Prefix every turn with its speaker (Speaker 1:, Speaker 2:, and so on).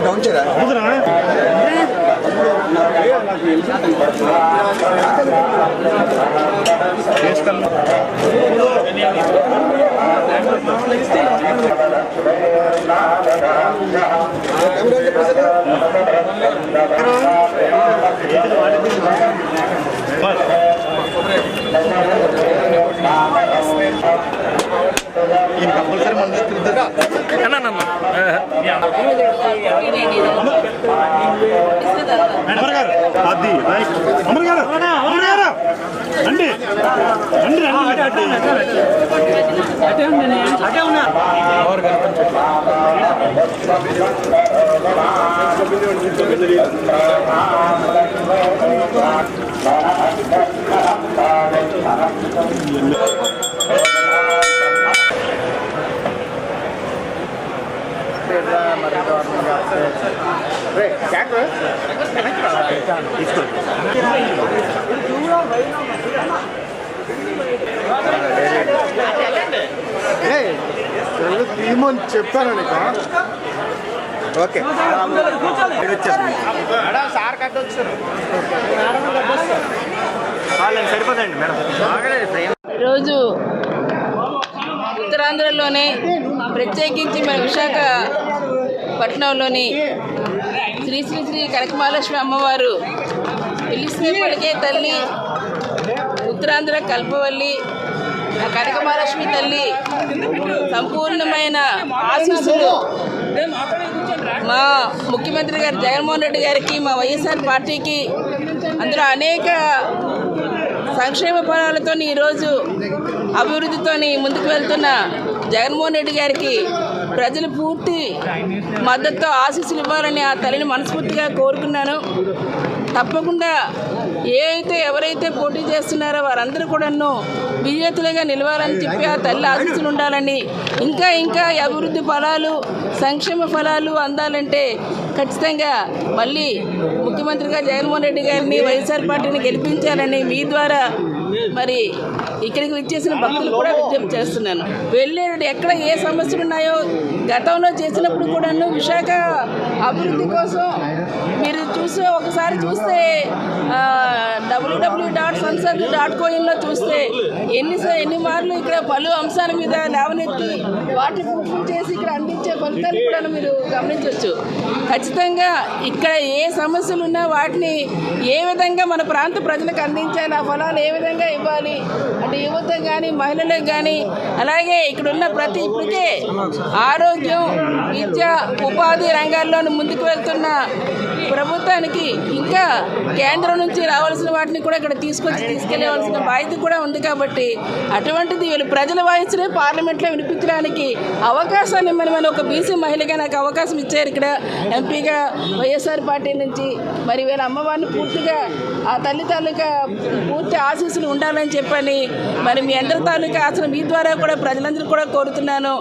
Speaker 1: Down చేయరా compulsory మన అది అమర్ గారు అండి అండి అదే ఉన్నా తీమని చెప్పాను నీకు. ఓకే సార్ కట్టొచ్చారు సరిపోదండి మేడం.
Speaker 2: ఈరోజు ఉత్తరాంధ్రలోనే ప్రత్యేకించి మన విశాఖపట్నంలోని శ్రీ శ్రీ శ్రీ కనకమహాలక్ష్మి అమ్మవారు పిలిస్తే పలికే తల్లి, ఉత్తరాంధ్ర కల్పవల్లి ఆ కనకమహాలక్ష్మి తల్లి సంపూర్ణమైన ఆశీస్సులు మా ముఖ్యమంత్రి గారు జగన్మోహన్ రెడ్డి గారికి, మా వైఎస్ఆర్ పార్టీకి, అందులో అనేక సంక్షేమ ఫలాలతో ఈరోజు అభివృద్ధితో ముందుకు వెళ్తున్న జగన్మోహన్ రెడ్డి గారికి ప్రజలు పూర్తి మద్దతుతో ఆశీస్సులు ఇవ్వాలని ఆ తల్లిని మనస్ఫూర్తిగా కోరుకున్నాను. తప్పకుండా ఎవరైతే పోటీ చేస్తున్నారో వారందరూ కూడాను విజేతలుగా నిలవాలని చెప్పి ఆ తల్లి ఆశీస్సులు ఉండాలని, ఇంకా ఇంకా అభివృద్ధి ఫలాలు సంక్షేమ ఫలాలు అందాలంటే ఖచ్చితంగా మళ్ళీ ముఖ్యమంత్రిగా జగన్మోహన్ రెడ్డి గారిని, వైఎస్ఆర్ పార్టీని గెలిపించాలని మీ ద్వారా మరి ఇక్కడికి విచ్చేసిన భక్తులు కూడా విజ్ఞప్తి చేస్తున్నాను. వెళ్ళేటప్పుడు ఎక్కడ ఏ సమస్యలు ఉన్నాయో గతంలో చేసినప్పుడు కూడాను విశాఖ అభివృద్ధి కోసం మీరు ఒకసారి చూస్తే www.sansad.coin చూస్తే ఎన్ని మార్లు ఇక్కడ పలు అంశాల మీద లేవనెత్తి వాటిని పూర్తి చేసి ఇక్కడ అందించే ఫలితాలు కూడా మీరు గమనించవచ్చు. ఖచ్చితంగా ఇక్కడ ఏ సమస్యలు ఉన్నా వాటిని ఏ విధంగా మన ప్రాంత ప్రజలకు అందించాలి, ఆ ఫలాలు ఏ విధంగా ఇవ్వాలి అంటే యువత కానీ మహిళలకు కానీ, అలాగే ఇక్కడున్న ఇప్పటికే ఆరోగ్యం, విద్య, ఉపాధి రంగాల్లో ముందుకు వెళ్తున్న ప్రభుత్వానికి ఇంకా కేంద్రం నుంచి రావాల్సిన వాటిని కూడా ఇక్కడ తీసుకెళ్లవలసిన బాధ్యత కూడా ఉంది. కాబట్టి అటువంటిది వీళ్ళు ప్రజల వాయిస్నే పార్లమెంట్లో వినిపించడానికి అవకాశాన్ని ఇవ్వమని ఒక బీసీ మహిళగా నాకు అవకాశం ఇచ్చారు ఇక్కడ ఎంపీగా వైఎస్ఆర్ పార్టీ నుంచి. మరి వీళ్ళ అమ్మవారిని పూర్తిగా ఆ తల్లి తాలూకా పూర్తి ఆశీస్సులు ఉండాలని చెప్పని మరి మీ అందరి తాలూకా ఆశలు మీ ద్వారా కూడా ప్రజలందరూ కూడా కోరుతున్నాను.